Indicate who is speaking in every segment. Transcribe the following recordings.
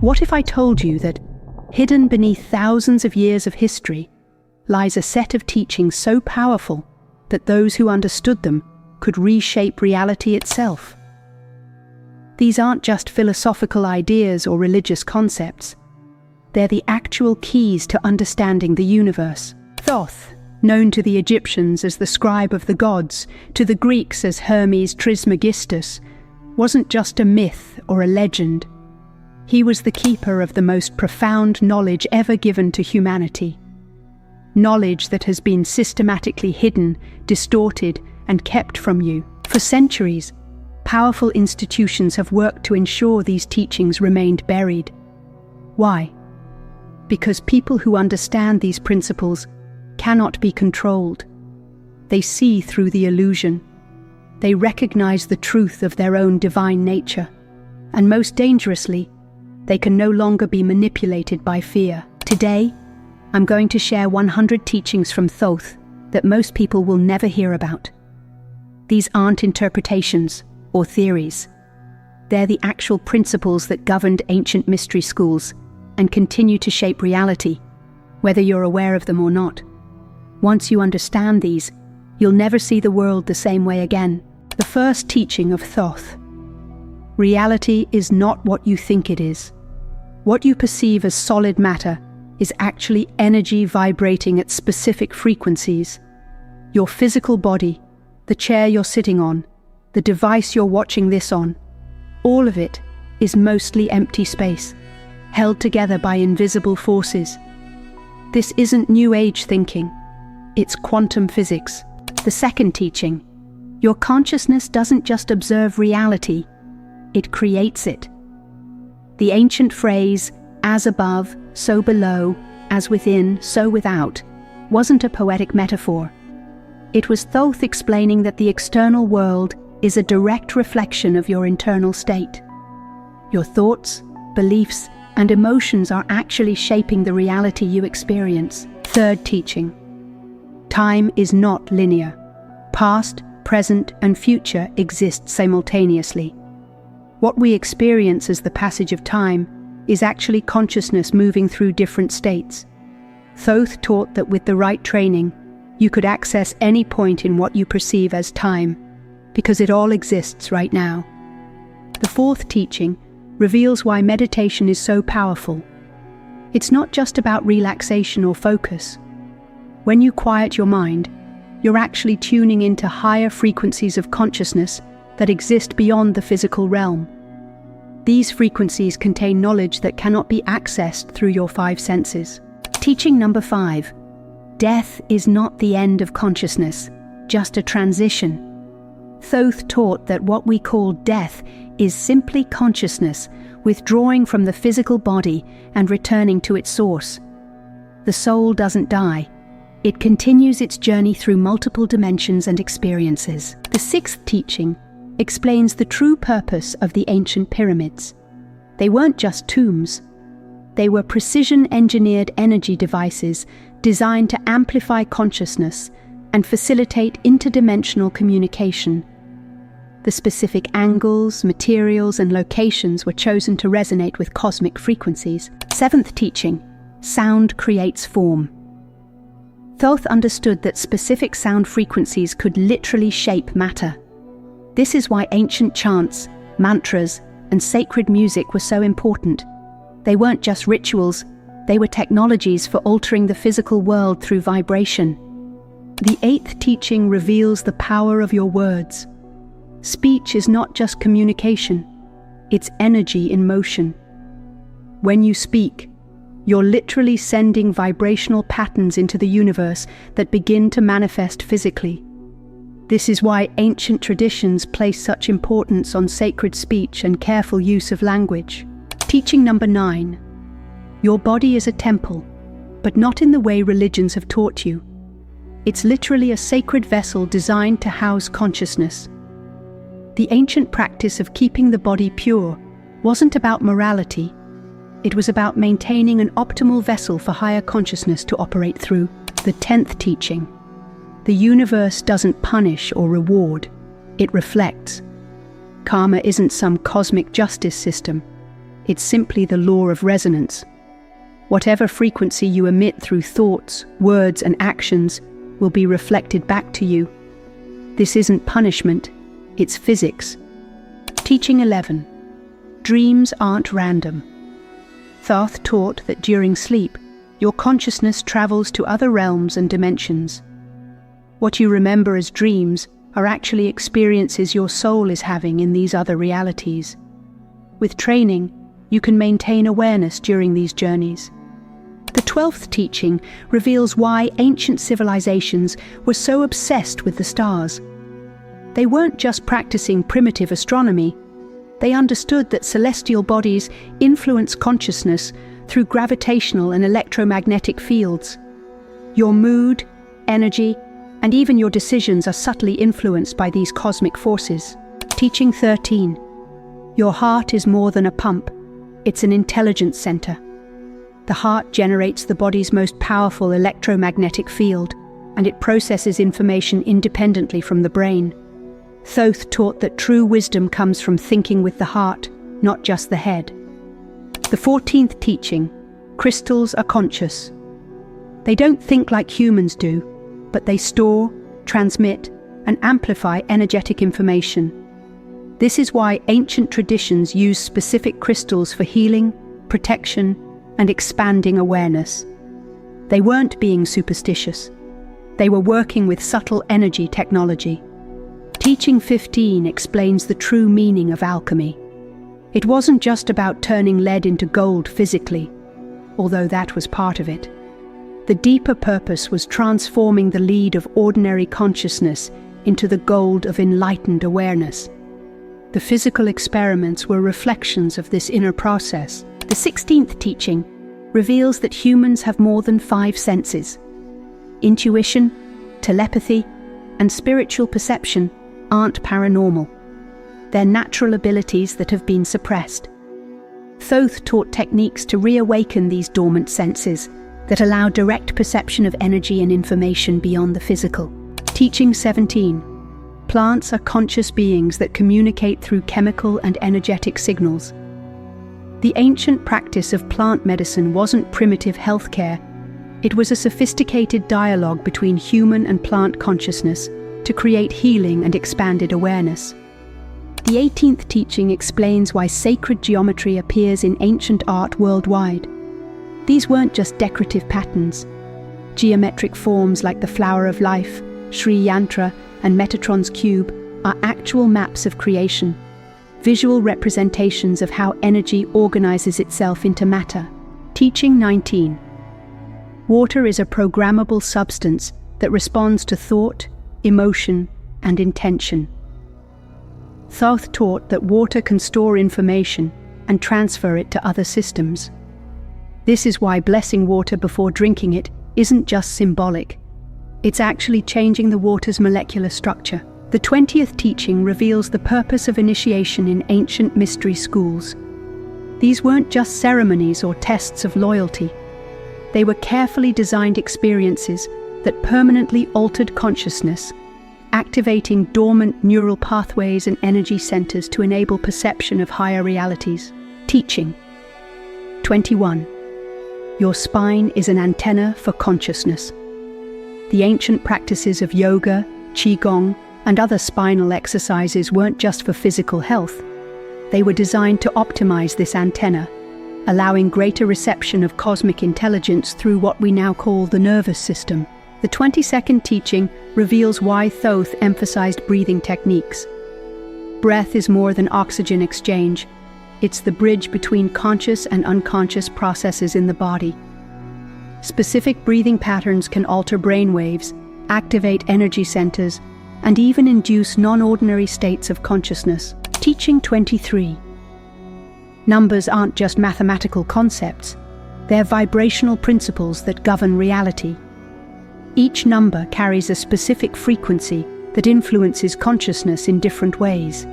Speaker 1: What if I told you that, hidden beneath thousands of years of history, lies a set of teachings so powerful that those who understood them could reshape reality itself? These aren't just philosophical ideas or religious concepts. They're the actual keys to understanding the universe. Thoth, known to the Egyptians as the scribe of the gods, to the Greeks as Hermes Trismegistus, wasn't just a myth or a legend. He was the keeper of the most profound knowledge ever given to humanity. Knowledge that has been systematically hidden, distorted, and kept from you. For centuries, powerful institutions have worked to ensure these teachings remained buried. Why? Because people who understand these principles cannot be controlled. They see through the illusion. They recognize the truth of their own divine nature. And most dangerously, they can no longer be manipulated by fear. Today, I'm going to share 100 teachings from Thoth that most people will never hear about. These aren't interpretations or theories. They're the actual principles that governed ancient mystery schools and continue to shape reality, whether you're aware of them or not. Once you understand these, you'll never see the world the same way again. The first teaching of Thoth. Reality is not what you think it is. What you perceive as solid matter is actually energy vibrating at specific frequencies. Your physical body, the chair you're sitting on, the device you're watching this on, all of it is mostly empty space, held together by invisible forces. This isn't New Age thinking, it's quantum physics. The second teaching, your consciousness doesn't just observe reality, it creates it. The ancient phrase, as above, so below, as within, so without, wasn't a poetic metaphor. It was Thoth explaining that the external world is a direct reflection of your internal state. Your thoughts, beliefs, and emotions are actually shaping the reality you experience. Third teaching. Time is not linear. Past, present, and future exist simultaneously. What we experience as the passage of time is actually consciousness moving through different states. Thoth taught that with the right training, you could access any point in what you perceive as time, because it all exists right now. The fourth teaching reveals why meditation is so powerful. It's not just about relaxation or focus. When you quiet your mind, you're actually tuning into higher frequencies of consciousness that exist beyond the physical realm. These frequencies contain knowledge that cannot be accessed through your five senses. Teaching number 5. Death is not the end of consciousness, just a transition. Thoth taught that what we call death is simply consciousness withdrawing from the physical body and returning to its source. The soul doesn't die. It continues its journey through multiple dimensions and experiences. The sixth teaching explains the true purpose of the ancient pyramids. They weren't just tombs. They were precision-engineered energy devices designed to amplify consciousness and facilitate interdimensional communication. The specific angles, materials, and locations were chosen to resonate with cosmic frequencies. Seventh teaching, sound creates form. Thoth understood that specific sound frequencies could literally shape matter. This is why ancient chants, mantras, and sacred music were so important. They weren't just rituals, they were technologies for altering the physical world through vibration. The eighth teaching reveals the power of your words. Speech is not just communication, it's energy in motion. When you speak, you're literally sending vibrational patterns into the universe that begin to manifest physically. This is why ancient traditions place such importance on sacred speech and careful use of language. Teaching number 9. Your body is a temple, but not in the way religions have taught you. It's literally a sacred vessel designed to house consciousness. The ancient practice of keeping the body pure wasn't about morality. It was about maintaining an optimal vessel for higher consciousness to operate through. The 10th teaching. The universe doesn't punish or reward, it reflects. Karma isn't some cosmic justice system. It's simply the law of resonance. Whatever frequency you emit through thoughts, words, and actions will be reflected back to you. This isn't punishment, it's physics. Teaching 11. Dreams aren't random. Thoth taught that during sleep, your consciousness travels to other realms and dimensions. What you remember as dreams are actually experiences your soul is having in these other realities. With training, you can maintain awareness during these journeys. The 12th teaching reveals why ancient civilizations were so obsessed with the stars. They weren't just practicing primitive astronomy. They understood that celestial bodies influence consciousness through gravitational and electromagnetic fields. Your mood, energy, and even your decisions are subtly influenced by these cosmic forces. Teaching 13. Your heart is more than a pump. It's an intelligence center. The heart generates the body's most powerful electromagnetic field, and it processes information independently from the brain. Thoth taught that true wisdom comes from thinking with the heart, not just the head. The 14th teaching, crystals are conscious. They don't think like humans do, but they store, transmit, and amplify energetic information. This is why ancient traditions use specific crystals for healing, protection, and expanding awareness. They weren't being superstitious. They were working with subtle energy technology. Teaching 15 explains the true meaning of alchemy. It wasn't just about turning lead into gold physically, although that was part of it. The deeper purpose was transforming the lead of ordinary consciousness into the gold of enlightened awareness. The physical experiments were reflections of this inner process. The 16th teaching reveals that humans have more than 5 senses. Intuition, telepathy, and spiritual perception aren't paranormal. They're natural abilities that have been suppressed. Thoth taught techniques to reawaken these dormant senses that allow direct perception of energy and information beyond the physical. Teaching 17. Plants are conscious beings that communicate through chemical and energetic signals. The ancient practice of plant medicine wasn't primitive healthcare. It was a sophisticated dialogue between human and plant consciousness to create healing and expanded awareness. The 18th teaching explains why sacred geometry appears in ancient art worldwide. These weren't just decorative patterns. Geometric forms like the Flower of Life, Sri Yantra, and Metatron's cube are actual maps of creation, visual representations of how energy organizes itself into matter. Teaching 19. Water is a programmable substance that responds to thought, emotion, and intention. Thoth taught that water can store information and transfer it to other systems. This is why blessing water before drinking it isn't just symbolic. It's actually changing the water's molecular structure. The 20th teaching reveals the purpose of initiation in ancient mystery schools. These weren't just ceremonies or tests of loyalty. They were carefully designed experiences that permanently altered consciousness, activating dormant neural pathways and energy centers to enable perception of higher realities. Teaching 21. Your spine is an antenna for consciousness. The ancient practices of yoga, qigong, and other spinal exercises weren't just for physical health. They were designed to optimize this antenna, allowing greater reception of cosmic intelligence through what we now call the nervous system. The 22nd teaching reveals why Thoth emphasized breathing techniques. Breath is more than oxygen exchange. It's the bridge between conscious and unconscious processes in the body. Specific breathing patterns can alter brain waves, activate energy centers, and even induce non-ordinary states of consciousness. Teaching 23. Numbers aren't just mathematical concepts. They're vibrational principles that govern reality. Each number carries a specific frequency that influences consciousness in different ways.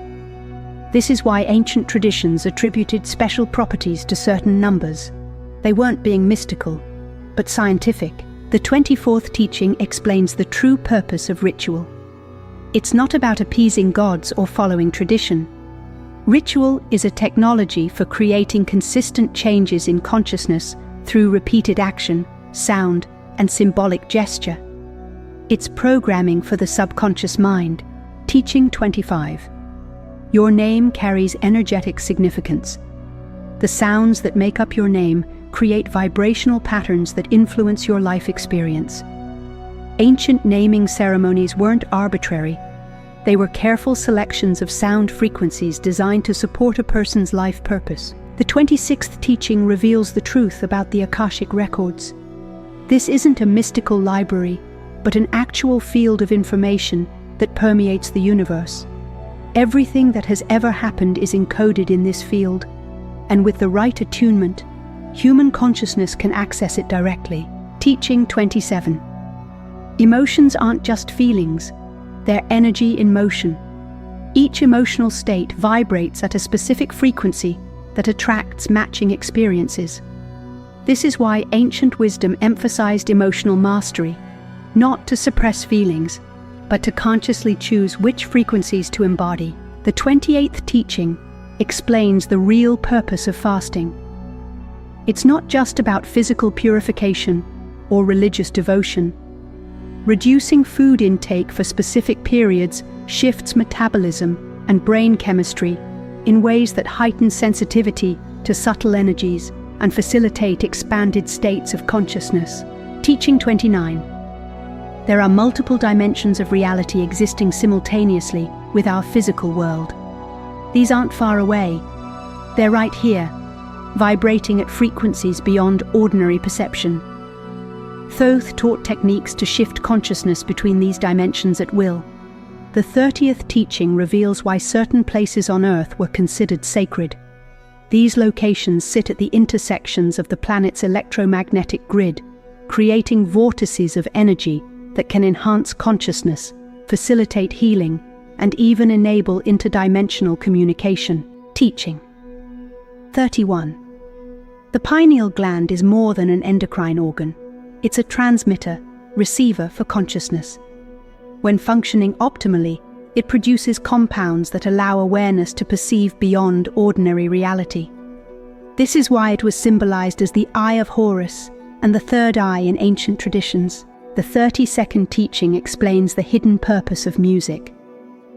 Speaker 1: This is why ancient traditions attributed special properties to certain numbers. They weren't being mystical, but scientific. The 24th teaching explains the true purpose of ritual. It's not about appeasing gods or following tradition. Ritual is a technology for creating consistent changes in consciousness through repeated action, sound, and symbolic gesture. It's programming for the subconscious mind. Teaching 25. Your name carries energetic significance. The sounds that make up your name create vibrational patterns that influence your life experience. Ancient naming ceremonies weren't arbitrary. They were careful selections of sound frequencies designed to support a person's life purpose. The 26th teaching reveals the truth about the Akashic records. This isn't a mystical library, but an actual field of information that permeates the universe. Everything that has ever happened is encoded in this field, and with the right attunement, human consciousness can access it directly. Teaching 27. Emotions aren't just feelings, they're energy in motion. Each emotional state vibrates at a specific frequency that attracts matching experiences. This is why ancient wisdom emphasized emotional mastery, not to suppress feelings, but to consciously choose which frequencies to embody. The 28th teaching explains the real purpose of fasting. It's not just about physical purification or religious devotion. Reducing food intake for specific periods shifts metabolism and brain chemistry in ways that heighten sensitivity to subtle energies and facilitate expanded states of consciousness. Teaching 29. There are multiple dimensions of reality existing simultaneously with our physical world. These aren't far away. They're right here, vibrating at frequencies beyond ordinary perception. Thoth taught techniques to shift consciousness between these dimensions at will. The 30th teaching reveals why certain places on Earth were considered sacred. These locations sit at the intersections of the planet's electromagnetic grid, creating vortices of energy that can enhance consciousness, facilitate healing, and even enable interdimensional communication. Teaching 31. The pineal gland is more than an endocrine organ. It's a transmitter, receiver for consciousness. When functioning optimally, it produces compounds that allow awareness to perceive beyond ordinary reality. This is why it was symbolized as the Eye of Horus and the third eye in ancient traditions. The 32nd teaching explains the hidden purpose of music.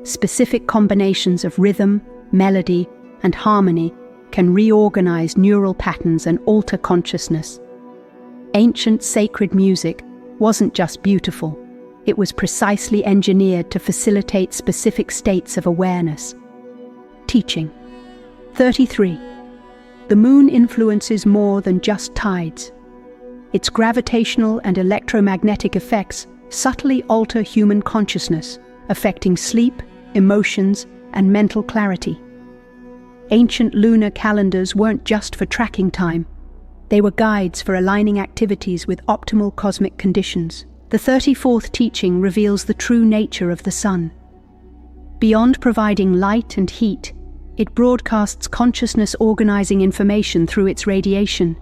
Speaker 1: Specific combinations of rhythm, melody, and harmony can reorganize neural patterns and alter consciousness. Ancient sacred music wasn't just beautiful, it was precisely engineered to facilitate specific states of awareness. Teaching 33. The moon influences more than just tides. Its gravitational and electromagnetic effects subtly alter human consciousness, affecting sleep, emotions, and mental clarity. Ancient lunar calendars weren't just for tracking time. They were guides for aligning activities with optimal cosmic conditions. The 34th teaching reveals the true nature of the sun. Beyond providing light and heat, it broadcasts consciousness organizing information through its radiation.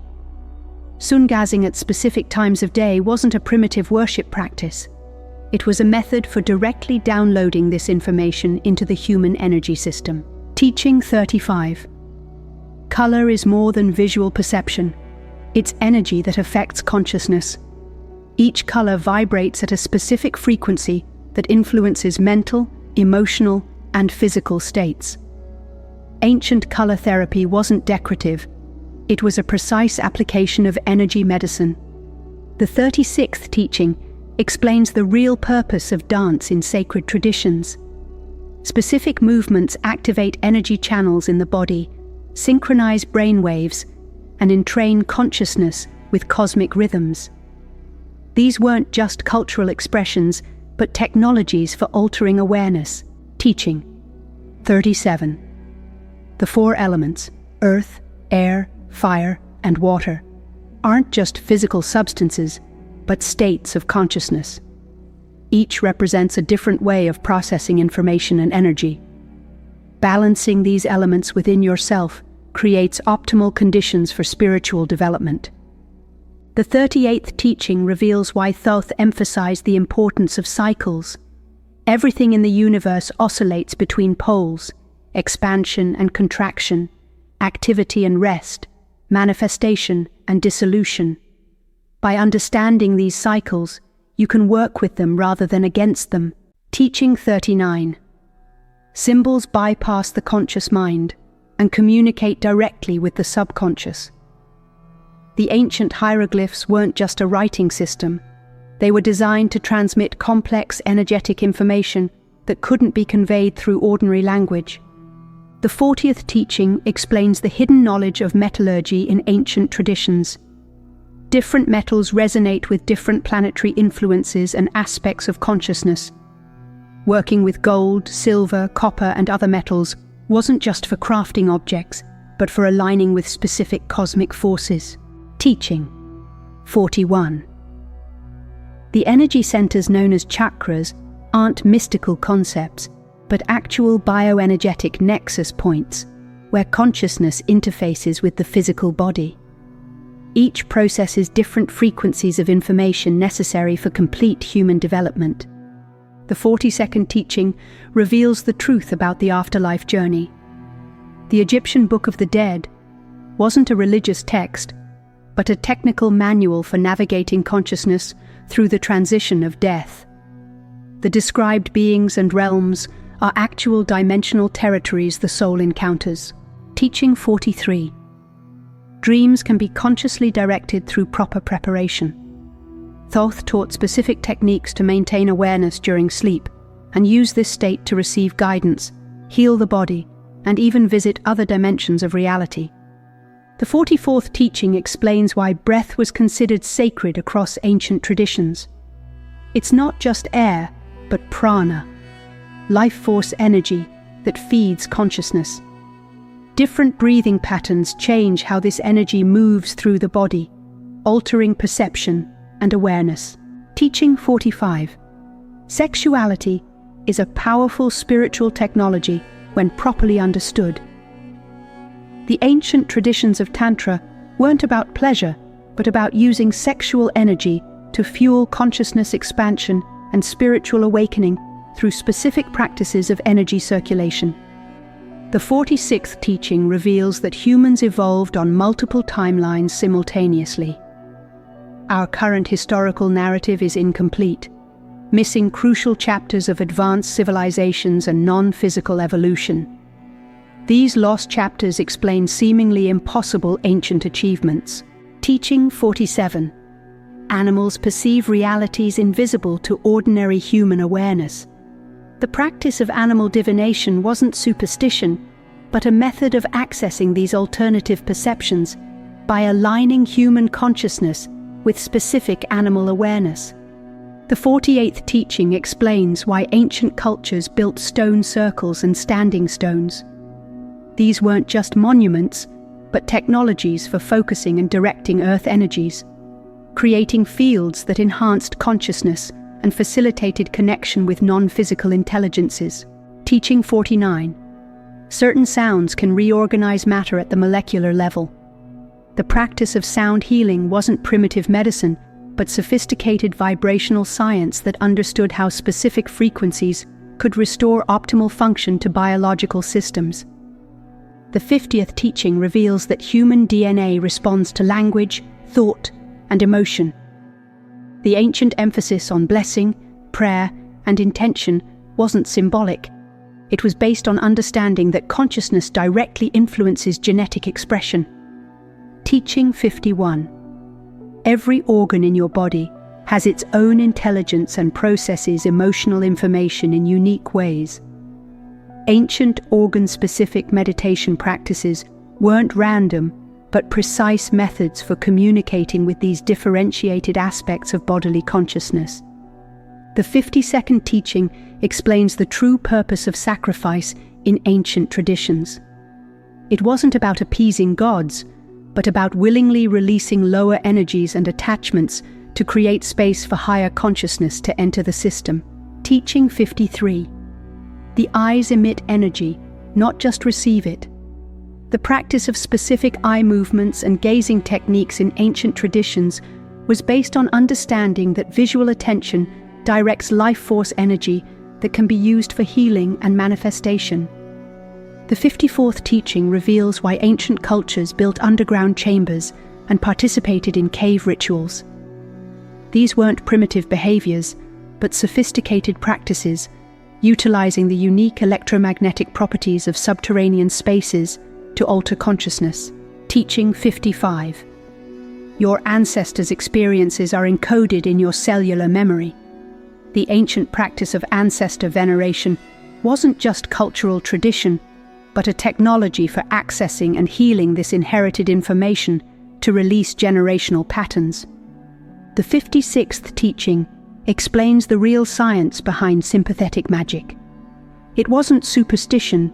Speaker 1: Sun gazing at specific times of day wasn't a primitive worship practice. It was a method for directly downloading this information into the human energy system. Teaching 35. Color is more than visual perception. It's energy that affects consciousness. Each color vibrates at a specific frequency that influences mental, emotional, and physical states. Ancient color therapy wasn't decorative. It was a precise application of energy medicine. The 36th teaching explains the real purpose of dance in sacred traditions. Specific movements activate energy channels in the body, synchronize brainwaves, and entrain consciousness with cosmic rhythms. These weren't just cultural expressions, but technologies for altering awareness. Teaching 37. The four elements, earth, air, fire, and water, aren't just physical substances, but states of consciousness. Each represents a different way of processing information and energy. Balancing these elements within yourself creates optimal conditions for spiritual development. The 38th teaching reveals why Thoth emphasized the importance of cycles. Everything in the universe oscillates between poles, expansion and contraction, activity and rest, manifestation and dissolution. By understanding these cycles, you can work with them rather than against them. Teaching 39. Symbols bypass the conscious mind and communicate directly with the subconscious. The ancient hieroglyphs weren't just a writing system. They were designed to transmit complex energetic information that couldn't be conveyed through ordinary language. The 40th teaching explains the hidden knowledge of metallurgy in ancient traditions. Different metals resonate with different planetary influences and aspects of consciousness. Working with gold, silver, copper, and other metals wasn't just for crafting objects, but for aligning with specific cosmic forces. Teaching 41. The energy centers known as chakras aren't mystical concepts, but actual bioenergetic nexus points, where consciousness interfaces with the physical body. Each processes different frequencies of information necessary for complete human development. The 42nd teaching reveals the truth about the afterlife journey. The Egyptian Book of the Dead wasn't a religious text, but a technical manual for navigating consciousness through the transition of death. The described beings and realms are actual dimensional territories the soul encounters. Teaching 43. Dreams can be consciously directed through proper preparation. Thoth taught specific techniques to maintain awareness during sleep and use this state to receive guidance, heal the body, and even visit other dimensions of reality. The 44th teaching explains why breath was considered sacred across ancient traditions. It's not just air, but prana, life force energy that feeds consciousness. Different breathing patterns change how this energy moves through the body, altering perception and awareness. Teaching 45. Sexuality is a powerful spiritual technology when properly understood. The ancient traditions of Tantra weren't about pleasure, but about using sexual energy to fuel consciousness expansion and spiritual awakening through specific practices of energy circulation. The 46th teaching reveals that humans evolved on multiple timelines simultaneously. Our current historical narrative is incomplete, missing crucial chapters of advanced civilizations and non-physical evolution. These lost chapters explain seemingly impossible ancient achievements. Teaching 47. Animals perceive realities invisible to ordinary human awareness. The practice of animal divination wasn't superstition, but a method of accessing these alternative perceptions by aligning human consciousness with specific animal awareness. The 48th teaching explains why ancient cultures built stone circles and standing stones. These weren't just monuments, but technologies for focusing and directing earth energies, creating fields that enhanced consciousness and facilitated connection with non-physical intelligences. Teaching 49. Certain sounds can reorganize matter at the molecular level. The practice of sound healing wasn't primitive medicine, but sophisticated vibrational science that understood how specific frequencies could restore optimal function to biological systems. The 50th teaching reveals that human DNA responds to language, thought, and emotion. The ancient emphasis on blessing, prayer, and intention wasn't symbolic. It was based on understanding that consciousness directly influences genetic expression. Teaching 51. Every organ in your body has its own intelligence and processes emotional information in unique ways. Ancient organ-specific meditation practices weren't random, but precise methods for communicating with these differentiated aspects of bodily consciousness. The 52nd teaching explains the true purpose of sacrifice in ancient traditions. It wasn't about appeasing gods, but about willingly releasing lower energies and attachments to create space for higher consciousness to enter the system. Teaching 53. The eyes emit energy, not just receive it. The practice of specific eye movements and gazing techniques in ancient traditions was based on understanding that visual attention directs life force energy that can be used for healing and manifestation. The 54th teaching reveals why ancient cultures built underground chambers and participated in cave rituals. These weren't primitive behaviors, but sophisticated practices, utilizing the unique electromagnetic properties of subterranean spaces to alter consciousness. Teaching 55. Your ancestors' experiences are encoded in your cellular memory. The ancient practice of ancestor veneration wasn't just cultural tradition, but a technology for accessing and healing this inherited information to release generational patterns. The 56th teaching explains the real science behind sympathetic magic. It wasn't superstition,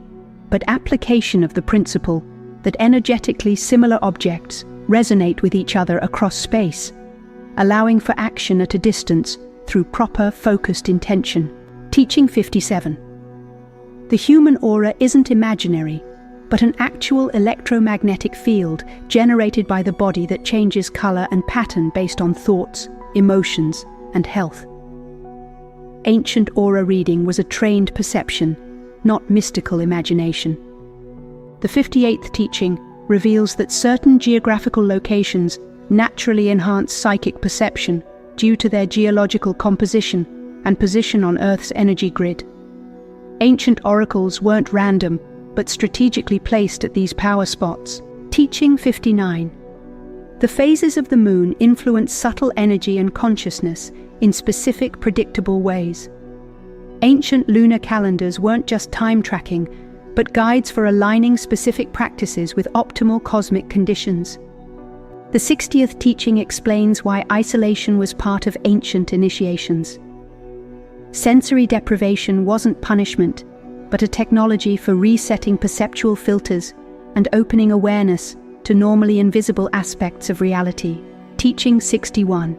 Speaker 1: but application of the principle that energetically similar objects resonate with each other across space, allowing for action at a distance through proper, focused intention. Teaching 57. The human aura isn't imaginary, but an actual electromagnetic field generated by the body that changes color and pattern based on thoughts, emotions, and health. Ancient aura reading was a trained perception, not mystical imagination. The 58th teaching reveals that certain geographical locations naturally enhance psychic perception due to their geological composition and position on Earth's energy grid. Ancient oracles weren't random, but strategically placed at these power spots. Teaching 59. The phases of the moon influence subtle energy and consciousness in specific, predictable ways. Ancient lunar calendars weren't just time tracking, but guides for aligning specific practices with optimal cosmic conditions. The 60th teaching explains why isolation was part of ancient initiations. Sensory deprivation wasn't punishment, but a technology for resetting perceptual filters and opening awareness to normally invisible aspects of reality. Teaching 61.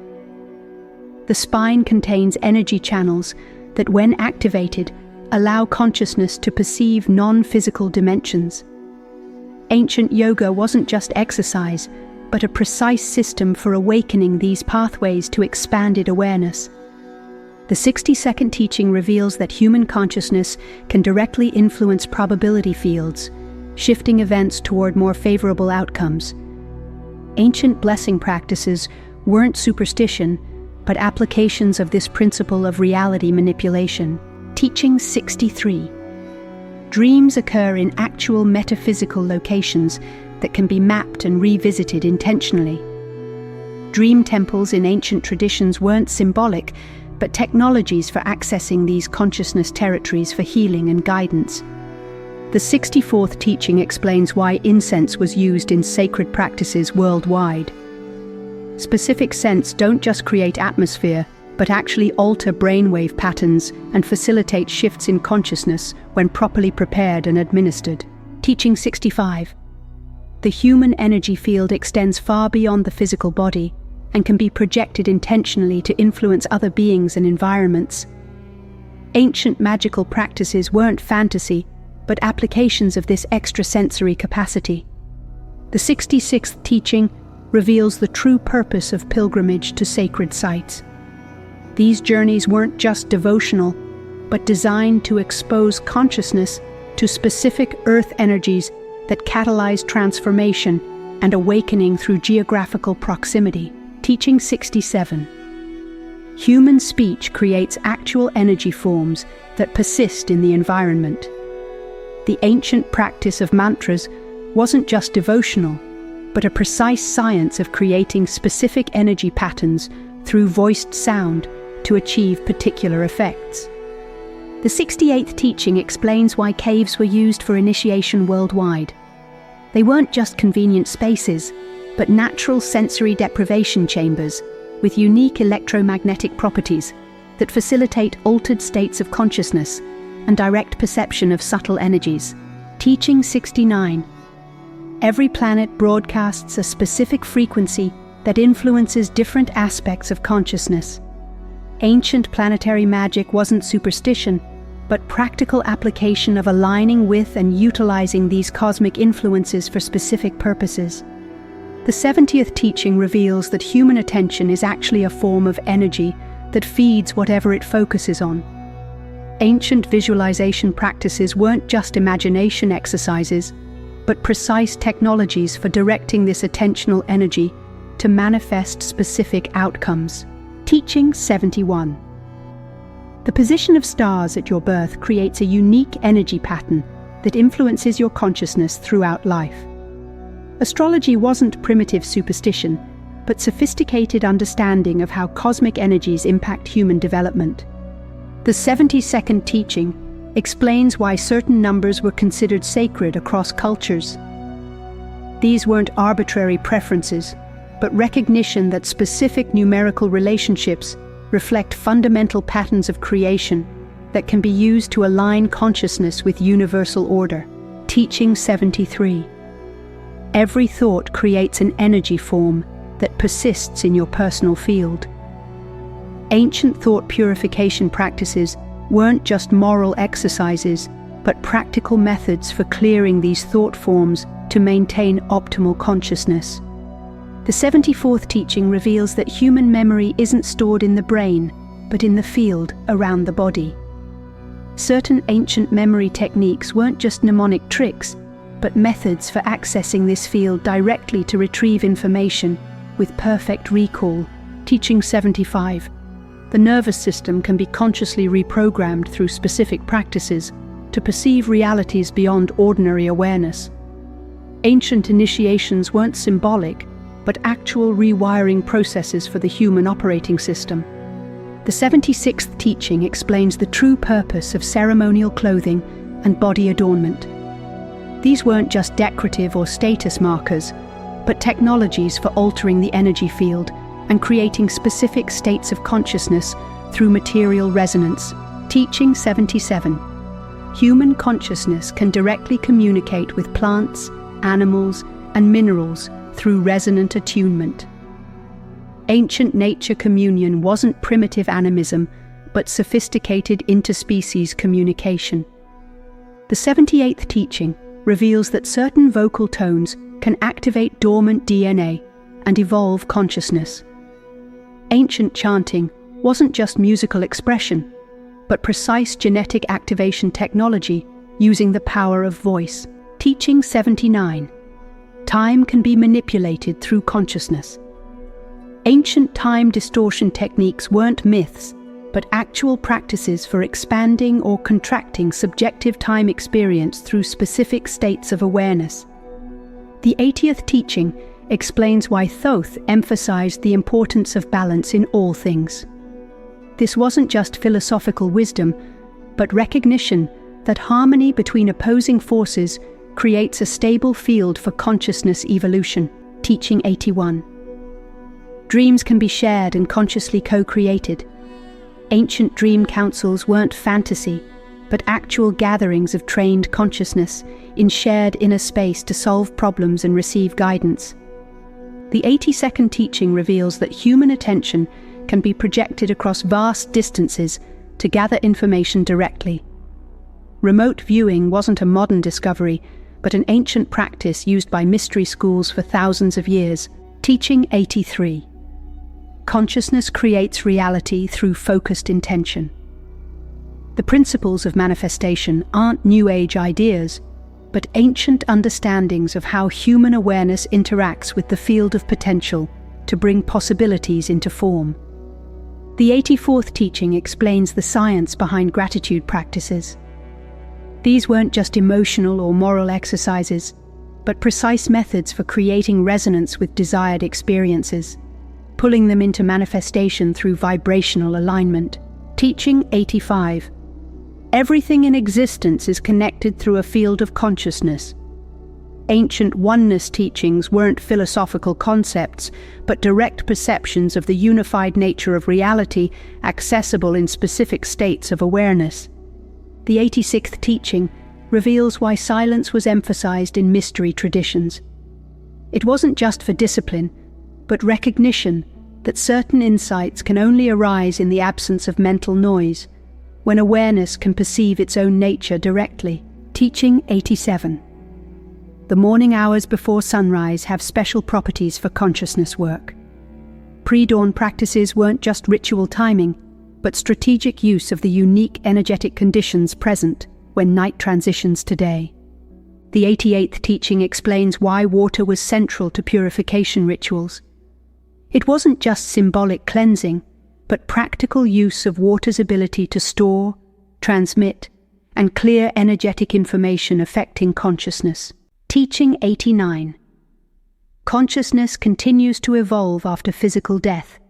Speaker 1: The spine contains energy channels that, when activated, allow consciousness to perceive non-physical dimensions. Ancient yoga wasn't just exercise, but a precise system for awakening these pathways to expanded awareness. The 62nd teaching reveals that human consciousness can directly influence probability fields, shifting events toward more favorable outcomes. Ancient blessing practices weren't superstition, but applications of this principle of reality manipulation. Teaching 63. Dreams occur in actual metaphysical locations that can be mapped and revisited intentionally. Dream temples in ancient traditions weren't symbolic, but technologies for accessing these consciousness territories for healing and guidance. The 64th teaching explains why incense was used in sacred practices worldwide. Specific scents don't just create atmosphere, but actually alter brainwave patterns and facilitate shifts in consciousness when properly prepared and administered. Teaching 65. The human energy field extends far beyond the physical body and can be projected intentionally to influence other beings and environments. Ancient magical practices weren't fantasy, but applications of this extrasensory capacity. The 66th teaching reveals the true purpose of pilgrimage to sacred sites. These journeys weren't just devotional, but designed to expose consciousness to specific earth energies that catalyze transformation and awakening through geographical proximity. Teaching 67. Human speech creates actual energy forms that persist in the environment. The ancient practice of mantras wasn't just devotional, but a precise science of creating specific energy patterns through voiced sound to achieve particular effects. The 68th teaching explains why caves were used for initiation worldwide. They weren't just convenient spaces, but natural sensory deprivation chambers with unique electromagnetic properties that facilitate altered states of consciousness and direct perception of subtle energies. Teaching 69. Every planet broadcasts a specific frequency that influences different aspects of consciousness. Ancient planetary magic wasn't superstition, but practical application of aligning with and utilizing these cosmic influences for specific purposes. The 70th teaching reveals that human attention is actually a form of energy that feeds whatever it focuses on. Ancient visualization practices weren't just imagination exercises, but precise technologies for directing this attentional energy to manifest specific outcomes. Teaching 71. The position of stars at your birth creates a unique energy pattern that influences your consciousness throughout life. Astrology wasn't primitive superstition, but sophisticated understanding of how cosmic energies impact human development. The 72nd teaching explains why certain numbers were considered sacred across cultures. These weren't arbitrary preferences, but recognition that specific numerical relationships reflect fundamental patterns of creation that can be used to align consciousness with universal order. Teaching 73. Every thought creates an energy form that persists in your personal field. Ancient thought purification practices weren't just moral exercises, but practical methods for clearing these thought forms to maintain optimal consciousness. The 74th teaching reveals that human memory isn't stored in the brain, but in the field around the body. Certain ancient memory techniques weren't just mnemonic tricks, but methods for accessing this field directly to retrieve information with perfect recall. Teaching 75. The nervous system can be consciously reprogrammed through specific practices to perceive realities beyond ordinary awareness. Ancient initiations weren't symbolic, but actual rewiring processes for the human operating system. The 76th teaching explains the true purpose of ceremonial clothing and body adornment. These weren't just decorative or status markers, but technologies for altering the energy field and creating specific states of consciousness through material resonance. Teaching 77. Human consciousness can directly communicate with plants, animals, and minerals through resonant attunement. Ancient nature communion wasn't primitive animism, but sophisticated interspecies communication. The 78th teaching reveals that certain vocal tones can activate dormant DNA and evolve consciousness. Ancient chanting wasn't just musical expression, but precise genetic activation technology using the power of voice. Teaching 79. Time can be manipulated through consciousness. Ancient time distortion techniques weren't myths, but actual practices for expanding or contracting subjective time experience through specific states of awareness. The 80th teaching explains why Thoth emphasized the importance of balance in all things. This wasn't just philosophical wisdom, but recognition that harmony between opposing forces creates a stable field for consciousness evolution. Teaching 81. Dreams can be shared and consciously co-created. Ancient dream councils weren't fantasy, but actual gatherings of trained consciousness in shared inner space to solve problems and receive guidance. The 82nd teaching reveals that human attention can be projected across vast distances to gather information directly. Remote viewing wasn't a modern discovery, but an ancient practice used by mystery schools for thousands of years. Teaching 83. Consciousness creates reality through focused intention. The principles of manifestation aren't New Age ideas, but ancient understandings of how human awareness interacts with the field of potential to bring possibilities into form. The 84th teaching explains the science behind gratitude practices. These weren't just emotional or moral exercises, but precise methods for creating resonance with desired experiences, pulling them into manifestation through vibrational alignment. Teaching 85. Everything in existence is connected through a field of consciousness. Ancient oneness teachings weren't philosophical concepts, but direct perceptions of the unified nature of reality accessible in specific states of awareness. The 86th teaching reveals why silence was emphasized in mystery traditions. It wasn't just for discipline, but recognition that certain insights can only arise in the absence of mental noise, when awareness can perceive its own nature directly. Teaching 87. The morning hours before sunrise have special properties for consciousness work. Pre-dawn practices weren't just ritual timing, but strategic use of the unique energetic conditions present when night transitions to day. The 88th teaching explains why water was central to purification rituals. It wasn't just symbolic cleansing, but practical use of water's ability to store, transmit, and clear energetic information affecting consciousness. Teaching 89. Consciousness continues to evolve after physical death,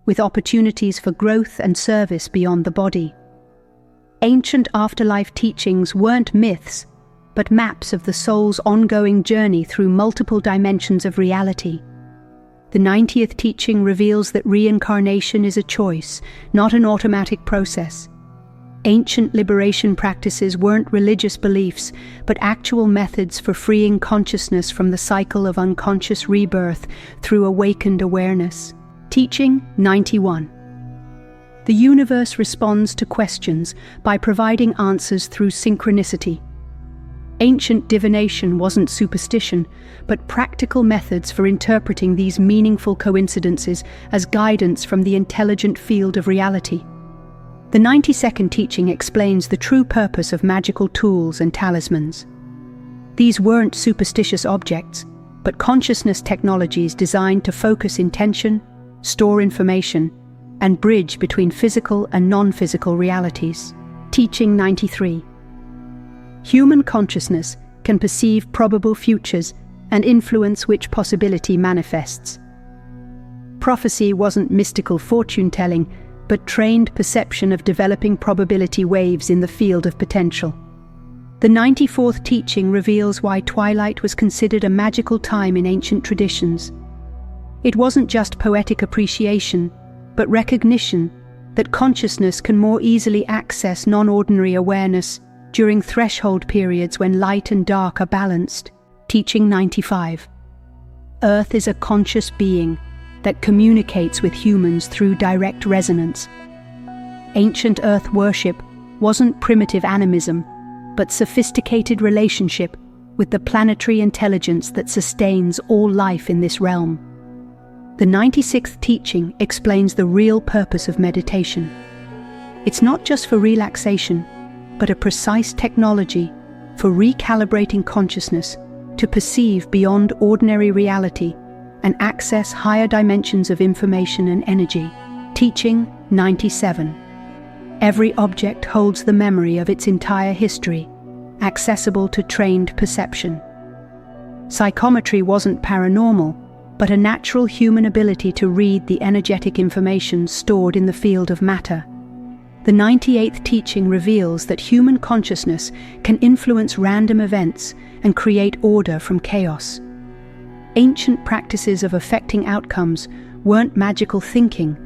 Speaker 1: with opportunities for growth and service beyond the body. Ancient afterlife teachings weren't myths, but maps of the soul's ongoing journey through multiple dimensions of reality. The 90th teaching reveals that reincarnation is a choice, not an automatic process. Ancient liberation practices weren't religious beliefs, but actual methods for freeing consciousness from the cycle of unconscious rebirth through awakened awareness. Teaching 91. The universe responds to questions by providing answers through synchronicity. Ancient divination wasn't superstition, but practical methods for interpreting these meaningful coincidences as guidance from the intelligent field of reality. The 92nd teaching explains the true purpose of magical tools and talismans. These weren't superstitious objects, but consciousness technologies designed to focus intention, store information, and bridge between physical and non-physical realities. Teaching 93. Human consciousness can perceive probable futures and influence which possibility manifests. Prophecy wasn't mystical fortune-telling, but trained perception of developing probability waves in the field of potential. The 94th teaching reveals why twilight was considered a magical time in ancient traditions. It wasn't just poetic appreciation, but recognition that consciousness can more easily access non-ordinary awareness during threshold periods when light and dark are balanced. Teaching 95. Earth is a conscious being that communicates with humans through direct resonance. Ancient Earth worship wasn't primitive animism, but sophisticated relationship with the planetary intelligence that sustains all life in this realm. The 96th teaching explains the real purpose of meditation. It's not just for relaxation, but a precise technology for recalibrating consciousness to perceive beyond ordinary reality and access higher dimensions of information and energy. Teaching 97. Every object holds the memory of its entire history, accessible to trained perception. Psychometry wasn't paranormal, but a natural human ability to read the energetic information stored in the field of matter. The 98th teaching reveals that human consciousness can influence random events and create order from chaos. Ancient practices of affecting outcomes weren't magical thinking,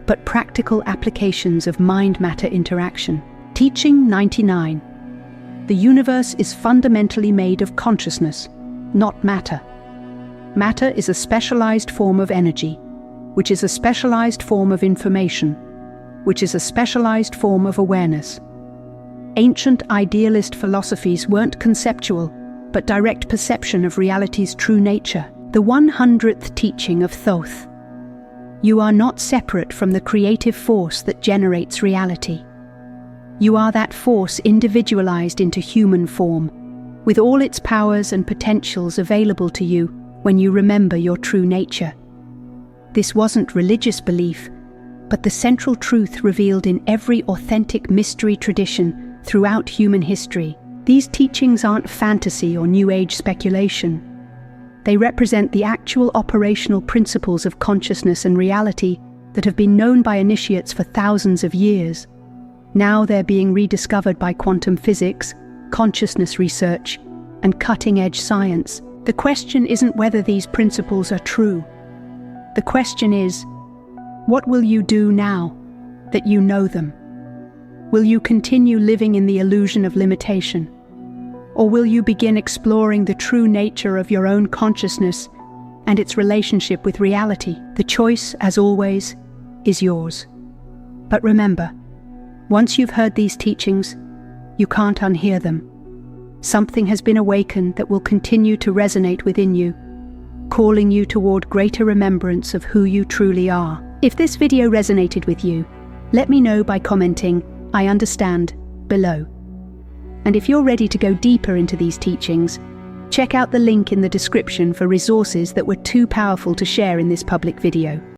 Speaker 1: but practical applications of mind-matter interaction. Teaching 99. The universe is fundamentally made of consciousness, not matter. Matter is a specialized form of energy, which is a specialized form of information, which is a specialized form of awareness. Ancient idealist philosophies weren't conceptual, but direct perception of reality's true nature. The 100th teaching of Thoth. You are not separate from the creative force that generates reality. You are that force individualized into human form, with all its powers and potentials available to you when you remember your true nature. This wasn't religious belief, but the central truth revealed in every authentic mystery tradition throughout human history. These teachings aren't fantasy or New Age speculation. They represent the actual operational principles of consciousness and reality that have been known by initiates for thousands of years. Now they're being rediscovered by quantum physics, consciousness research, and cutting-edge science. The question isn't whether these principles are true. The question is, what will you do now that you know them? Will you continue living in the illusion of limitation? Or will you begin exploring the true nature of your own consciousness and its relationship with reality? The choice, as always, is yours. But remember, once you've heard these teachings, you can't unhear them. Something has been awakened that will continue to resonate within you, calling you toward greater remembrance of who you truly are. If this video resonated with you, Let me know by commenting, "I understand," below. And if you're ready to go deeper into these teachings, check out the link in the description for resources that were too powerful to share in this public video.